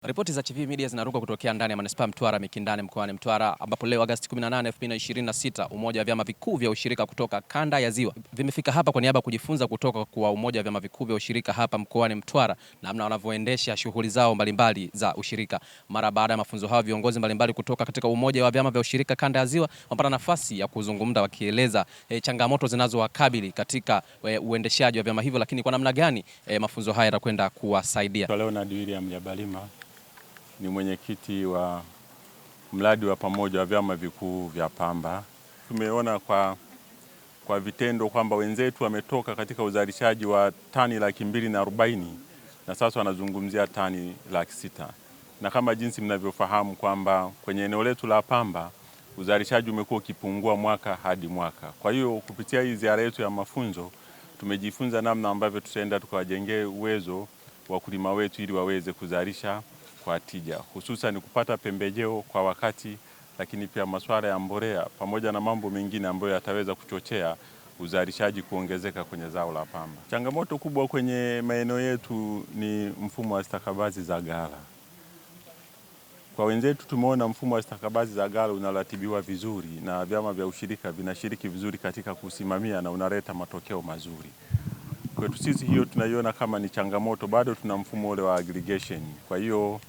Ripoti za Chivihi Media zinaruka kutokea ndani ya Manispaa Mtwara Mikindani mkoani Mtwara, ambapo leo Agosti 18, 2026 umoja wa vyama vikuu vya ushirika kutoka kanda ya Ziwa vimefika hapa kwa niaba ya kujifunza kutoka kwa umoja wa vyama vikuu vya ushirika hapa mkoani Mtwara namna wanavyoendesha shughuli zao mbalimbali za ushirika. Mara baada ya mafunzo hayo, viongozi mbalimbali kutoka katika umoja wa vyama vya ushirika kanda ya Ziwa wamepata nafasi ya kuzungumza wakieleza changamoto zinazowakabili katika uendeshaji wa vyama hivyo, lakini kwa namna gani mafunzo haya yatakwenda kuwasaidia. Leonard William Jabalima ni mwenyekiti wa mradi wa pamoja wa vyama vikuu vya pamba. Tumeona kwa vitendo kwamba wenzetu wametoka katika uzalishaji wa tani 240,000 na sasa wanazungumzia tani 600,000. Na kama jinsi mnavyofahamu kwamba kwenye eneo letu la pamba uzalishaji umekuwa ukipungua mwaka hadi mwaka. Kwa hiyo kupitia hii ziara yetu ya mafunzo tumejifunza namna ambavyo tutaenda tukawajengee uwezo wakulima wetu ili waweze kuzalisha kwa tija, hususan kupata pembejeo kwa wakati, lakini pia masuala ya mbolea pamoja na mambo mengine ambayo yataweza kuchochea uzalishaji kuongezeka kwenye zao la pamba. Changamoto kubwa kwenye maeneo yetu ni mfumo wa stakabadhi za ghala. Kwa wenzetu tumeona mfumo wa stakabadhi za ghala unaratibiwa vizuri na vyama vya ushirika vinashiriki vizuri katika kusimamia na unaleta matokeo mazuri. Kwetu sisi hiyo tunaiona kama ni changamoto, bado tuna mfumo ule wa aggregation. Kwa hiyo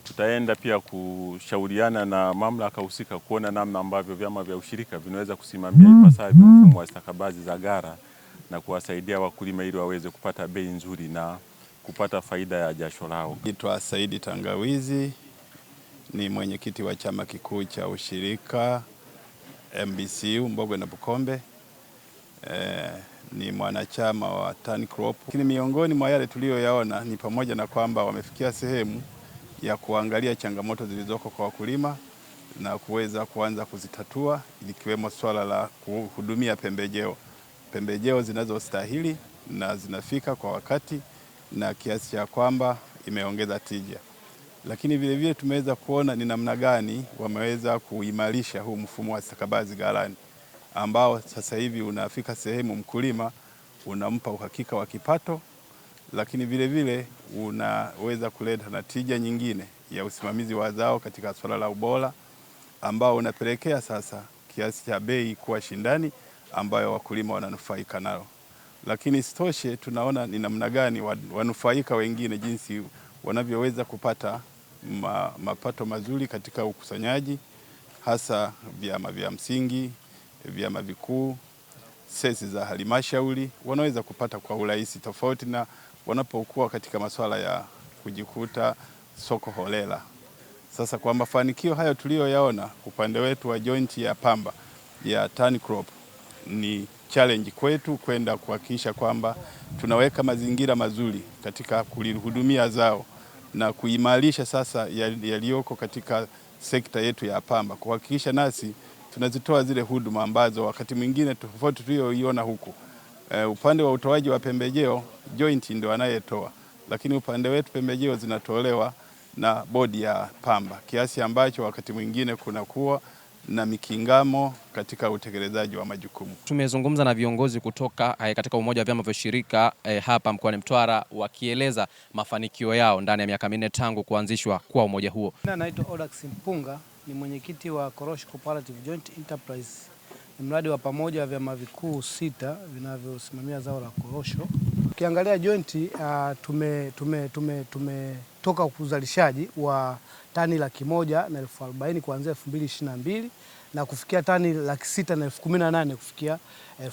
tutaenda pia kushauriana na mamlaka husika kuona namna ambavyo vyama vya ushirika vinaweza kusimamia ipasavyo mfumo wa stakabadhi za ghala na kuwasaidia wakulima ili waweze kupata bei nzuri na kupata faida ya jasho lao. Naitwa Saidi Tangawizi, ni mwenyekiti wa chama kikuu cha ushirika MBCU Mbogwe na Bukombe. Ni mwanachama wa TanCrop. Lakini miongoni mwa yale tuliyoyaona ni pamoja na kwamba wamefikia sehemu ya kuangalia changamoto zilizoko kwa wakulima na kuweza kuanza kuzitatua, ikiwemo swala la kuhudumia pembejeo zinazostahili na zinafika kwa wakati na kiasi cha kwamba imeongeza tija. Lakini vile vile tumeweza kuona ni namna gani wameweza kuimarisha huu mfumo wa stakabadhi ghalani ambao sasa hivi unafika sehemu mkulima unampa uhakika wa kipato, lakini vile vile unaweza kuleta natija nyingine ya usimamizi wa zao katika swala la ubora ambao unapelekea sasa kiasi cha bei kuwa shindani ambayo wakulima wananufaika nalo. Lakini sitoshe, tunaona ni namna gani wanufaika wengine jinsi wanavyoweza kupata mapato mazuri katika ukusanyaji, hasa vyama vya msingi, vyama vikuu, sesi za halmashauri wanaweza kupata kwa urahisi, tofauti na wanapokuwa katika masuala ya kujikuta soko holela. Sasa kwa mafanikio hayo tuliyoyaona upande wetu wa joint ya pamba ya TanCrop, ni challenge kwetu kwenda kuhakikisha kwamba tunaweka mazingira mazuri katika kulihudumia zao na kuimarisha sasa yaliyoko katika sekta yetu ya pamba, kuhakikisha nasi tunazitoa zile huduma ambazo wakati mwingine tofauti tuliyoiona huku. Upande wa utoaji wa pembejeo joint ndio anayetoa, lakini upande wetu pembejeo zinatolewa na bodi ya pamba, kiasi ambacho wakati mwingine kunakuwa na mikingamo katika utekelezaji wa majukumu. Tumezungumza na viongozi kutoka katika umoja wa vyama vya ushirika hapa mkoani Mtwara wakieleza mafanikio yao ndani ya miaka 4 tangu kuanzishwa kwa umoja huo. Naitwa Odax Mpunga, ni mwenyekiti wa Korosho Cooperative Joint Enterprise. Ni mradi wa pamoja wa vyama vikuu 6 vinavyosimamia zao la korosho. Ukiangalia joint tumetoka uzalishaji wa tani 140,000 kuanzia 2022 na kufikia tani 618,000 kufikia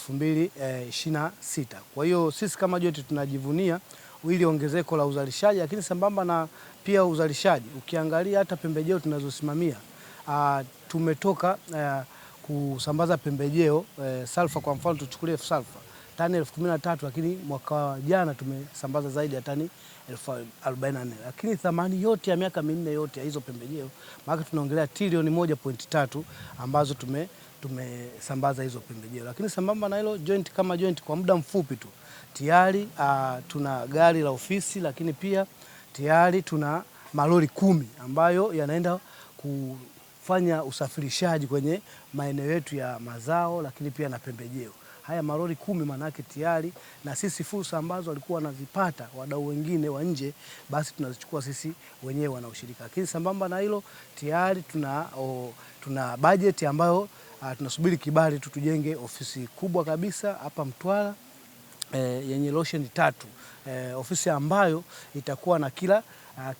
2026. Kwa hiyo sisi kama joint tunajivunia ili ongezeko la uzalishaji, lakini sambamba na pia uzalishaji, ukiangalia hata pembejeo tunazosimamia, tumetoka kusambaza pembejeo sulfa. Kwa mfano tuchukulie sulfa tani 13,000, lakini mwaka jana tumesambaza zaidi ya tani 44,000. Lakini thamani yote ya miaka 4 yote ya hizo pembejeo, maana tunaongelea trilioni 1.3 ambazo tumesambaza hizo pembejeo. Lakini sambamba na hilo, joint kama joint kwa muda mfupi tu tayari tuna gari la ofisi, lakini pia tayari tuna malori 10 ambayo yanaenda kufanya usafirishaji kwenye maeneo yetu ya mazao, lakini pia na pembejeo. haya malori 10 manake tayari na sisi fursa ambazo walikuwa wanazipata wadau wengine wa nje, basi tunazichukua sisi wenyewe wanaoshirika. Lakini sambamba na hilo tayari tuna bajeti ambayo tunasubiri kibali tu tujenge ofisi kubwa kabisa hapa Mtwara yenye losheni 3, ofisi ambayo itakuwa na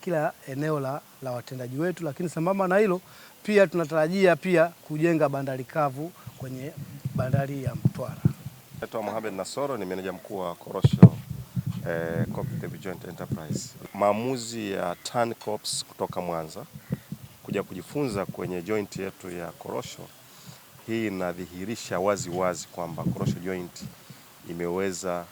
kila eneo la watendaji wetu. Lakini sambamba na hilo pia tunatarajia pia kujenga bandari kavu kwenye bandari ya Mtwara. Naitwa Mohamed Nasoro, ni meneja mkuu wa Korosho Cooperative Joint Enterprise. Maamuzi ya TANCOPS kutoka Mwanza kuja kujifunza kwenye joint yetu ya Korosho, hii inadhihirisha wazi kwamba Korosho Joint imeweza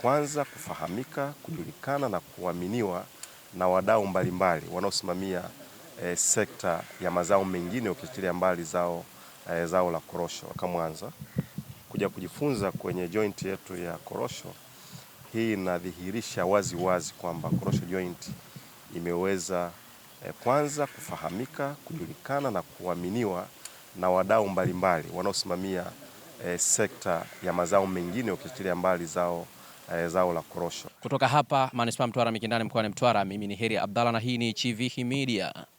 kwanza kufahamika, kujulikana na kuaminiwa na wadau mbalimbali wanaosimamia sekta ya mazao mengine ukiachilia mbali zao la korosho kama Mwanza. Kuja kujifunza kwenye joint yetu ya Korosho, hii inadhihirisha wazi kwamba Korosho Joint imeweza kwanza kufahamika, kujulikana na kuaminiwa na wadau mbalimbali wanaosimamia sekta ya mazao mengine ukiachilia mbali zao la korosho. Kutoka hapa Manispaa Mtwara Mikindani mkoani Mtwara, mimi ni Heri Abdalla na hii ni Chivihi Media.